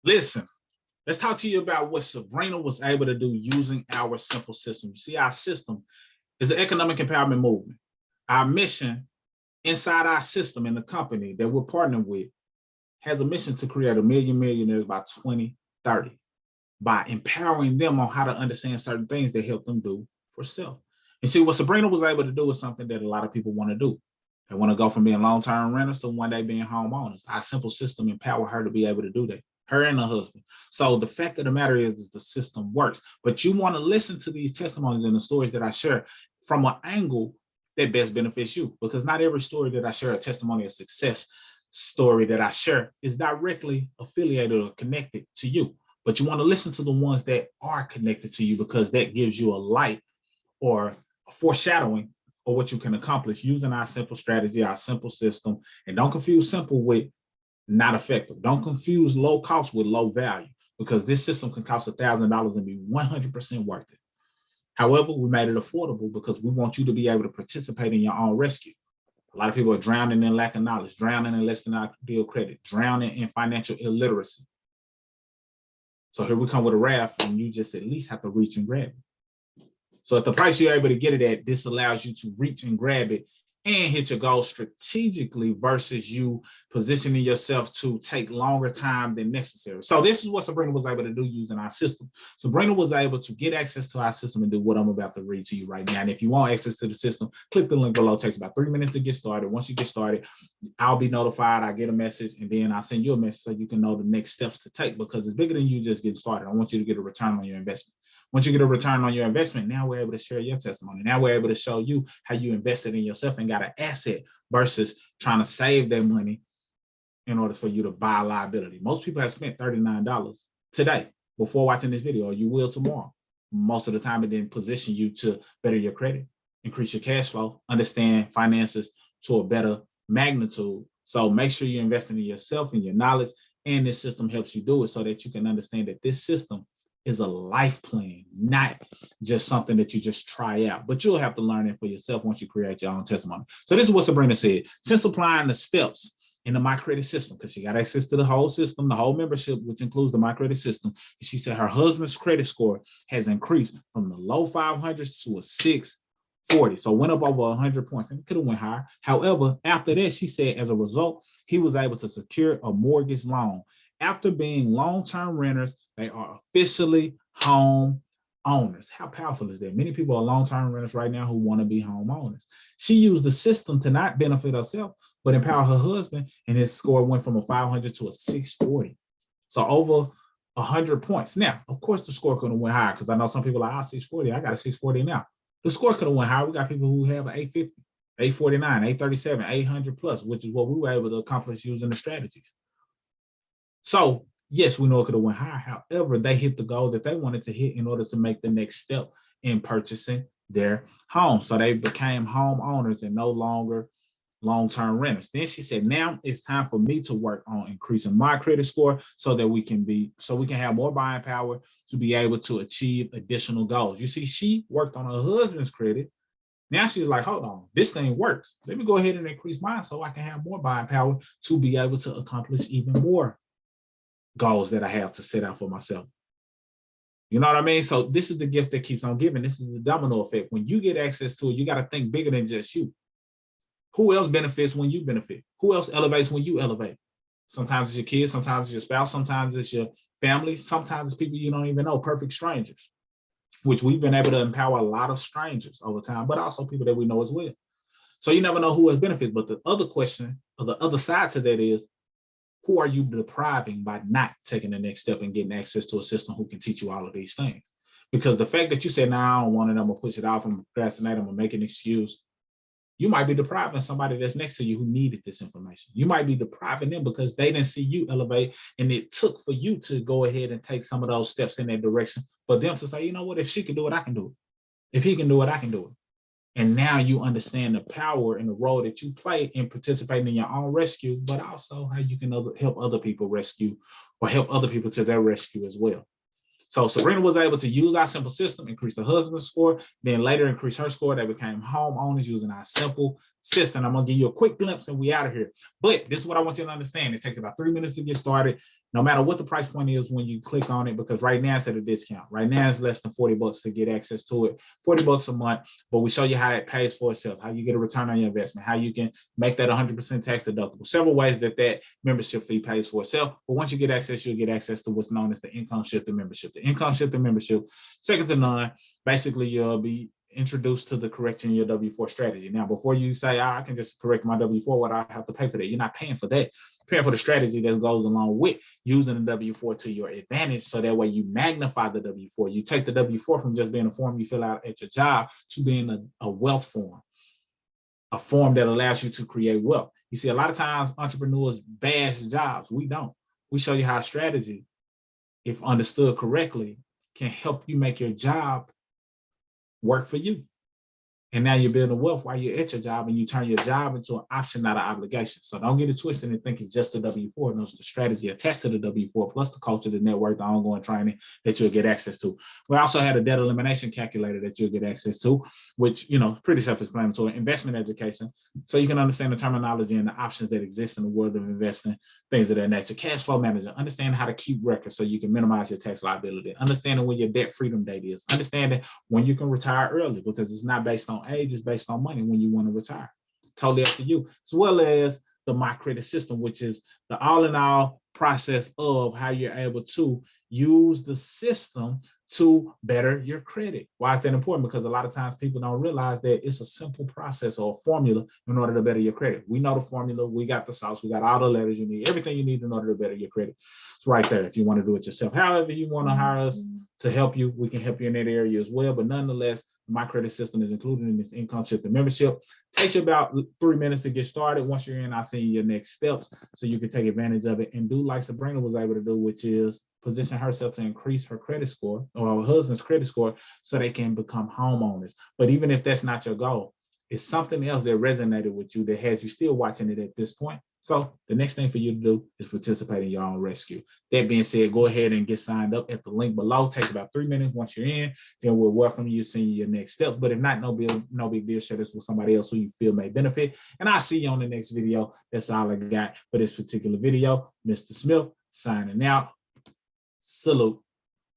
Listen, let's talk to you about what Sabrina was able to do using our simple system. You see, our system is an economic empowerment movement. Our mission inside our system in the company that we're partnering with has a mission to create a million millionaires by 2030 by empowering them on how to understand certain things that help them do for self. And see, what Sabrina was able to do is something that a lot of people want to do. They want to go from being long-term renters to one day being homeowners. Our simple system empower her to be able to do that, her and her husband. So the fact of the matter is the system works. But you want to listen to these testimonies and the stories that I share from an angle that best benefits you, because not every story that I share, a testimony of success story that I share, is directly affiliated or connected to you. But you want to listen to the ones that are connected to you, because that gives you a light or a foreshadowing of what you can accomplish using our simple strategy, our simple system. And don't confuse simple with not effective. Don't confuse low cost with low value, because this system can cost $1,000 and be 100% worth it. However, we made it affordable because we want you to be able to participate in your own rescue. A lot of people are drowning in lack of knowledge, drowning in less than ideal credit, drowning in financial illiteracy. So here we come with a raft, and you just at least have to reach and grab it. So at the price you're able to get it at, this allows you to reach and grab it and hit your goal strategically versus you positioning yourself to take longer time than necessary. So this is what Sabrina was able to do using our system. Sabrina was able to get access to our system and do what I'm about to read to you right now. And if you want access to the system, click the link below. It takes about 3 minutes to get started. Once you get started, I'll be notified. I get a message, and then I'll send you a message so you can know the next steps to take, because it's bigger than you just getting started. I want you to get a return on your investment. Once you get a return on your investment, now we're able to share your testimony. Now we're able to show you how you invested in yourself and got an asset versus trying to save that money in order for you to buy a liability. Most people have spent $39 today before watching this video, or you will tomorrow. Most of the time, it didn't position you to better your credit, increase your cash flow, understand finances to a better magnitude. So make sure you're investing in yourself and your knowledge, and this system helps you do it so that you can understand that this system is a life plan, not just something that you just try out. But you'll have to learn it for yourself once you create your own testimony. So this is what Sabrina said. Since applying the steps in the My Credit system, because she got access to the whole system, the whole membership, which includes the My Credit system, she said her husband's credit score has increased from the low 500s to a 640. So went up over 100 points, and it could have went higher. However, after that, she said, as a result, he was able to secure a mortgage loan. After being long-term renters, they are officially home owners. How powerful is that? Many people are long-term renters right now who want to be homeowners. She used the system to not benefit herself, but empower her husband, and his score went from a 500 to a 640. So over 100 points. Now, of course, the score could have went higher, because I know some people are like, 640. I got a 640 now. The score could have went higher. We got people who have an 850, 849, 837, 800 plus, which is what we were able to accomplish using the strategies. So yes, we know it could have went higher. However, they hit the goal that they wanted to hit in order to make the next step in purchasing their home. So they became homeowners and no longer long-term renters. Then she said, now it's time for me to work on increasing my credit score so that we can have more buying power to be able to achieve additional goals. You see, she worked on her husband's credit. Now she's like, hold on, this thing works. Let me go ahead and increase mine so I can have more buying power to be able to accomplish even more goals that I have to set out for myself. You know what I mean? So this is the gift that keeps on giving. This is the domino effect. When you get access to it, you got to think bigger than just you. Who else benefits when you benefit? Who else elevates when you elevate? Sometimes it's your kids, sometimes it's your spouse, sometimes it's your family, sometimes it's people you don't even know, perfect strangers, which we've been able to empower a lot of strangers over time, but also people that we know as well. So you never know who has benefits. But the other question, or the other side to that is, who are you depriving by not taking the next step and getting access to a system who can teach you all of these things? Because the fact that you say, nah, I don't want it, I'm gonna push it off, I'm gonna procrastinate, I'm gonna make an excuse, you might be depriving somebody that's next to you who needed this information. You might be depriving them because they didn't see you elevate, and it took for you to go ahead and take some of those steps in that direction for them to say, you know what, if she can do it, I can do it. If he can do it, I can do it. And now you understand the power and the role that you play in participating in your own rescue, but also how you can help other people rescue or help other people to their rescue as well. So Sabrina was able to use our simple system, increase her husband's score, then later increase her score. They became homeowners using our simple system. I'm going to give you a quick glimpse and we out of here. But this is what I want you to understand. It takes about 3 minutes to get started. no matter what the price point is when you click on it, because right now it's at a discount. Right now it's less than $40 to get access to it, $40 a month. But we show you how that pays for itself, how you get a return on your investment, how you can make that 100% tax deductible. Several ways that membership fee pays for itself. But once you get access, you'll get access to what's known as the income shifter membership. The income shifter membership, second to none. Basically, you'll be introduced to the correcting your W-4 strategy. Now, before you say, I can just correct my W-4, what I have to pay for that? You're not paying for that. You're paying for the strategy that goes along with using the W-4 to your advantage. So that way you magnify the W-4. You take the W-4 from just being a form you fill out at your job to being a wealth form, a form that allows you to create wealth. You see, a lot of times entrepreneurs bash jobs. We don't. We show you how a strategy, if understood correctly, can help you make your job work for you. And now you're building wealth while you're at your job, and you turn your job into an option, not an obligation. So don't get it twisted and think it's just the W-4. No, it's the strategy attached to the W-4, plus the culture, the network, the ongoing training that you'll get access to. We also had a debt elimination calculator that you'll get access to, which, pretty self-explanatory. Investment education, so you can understand the terminology and the options that exist in the world of investing, things of that nature. Cash flow manager, understand how to keep records so you can minimize your tax liability. Understanding when your debt freedom date is. Understanding when you can retire early, because it's not based on age, is based on money when you want to retire. Totally up to you. As well as the My Credit system, which is the all-in-all process of how you're able to use the system to better your credit. Why is that important? Because a lot of times people don't realize that it's a simple process or a formula in order to better your credit. We know the formula, we got the sauce, we got all the letters you need, everything you need in order to better your credit. It's right there if you want to do it yourself. However you want to hire us to help you, we can help you in that area as well. But nonetheless, My Credit system is included in this income shifter membership. Takes you about 3 minutes to get started. Once you're in, I'll send you your next steps so you can take advantage of it and do like Sabrina was able to do, which is position herself to increase her credit score, or her husband's credit score, so they can become homeowners. But even if that's not your goal, it's something else that resonated with you that has you still watching it at this point. So the next thing for you to do is participate in your own rescue. That being said, go ahead and get signed up at the link below. It takes about 3 minutes. Once you're in, then we'll welcome you, send you your next steps. But if not, no big deal. Share this with somebody else who you feel may benefit. And I'll see you on the next video. That's all I got for this particular video. Mr. Smith signing out. Salute.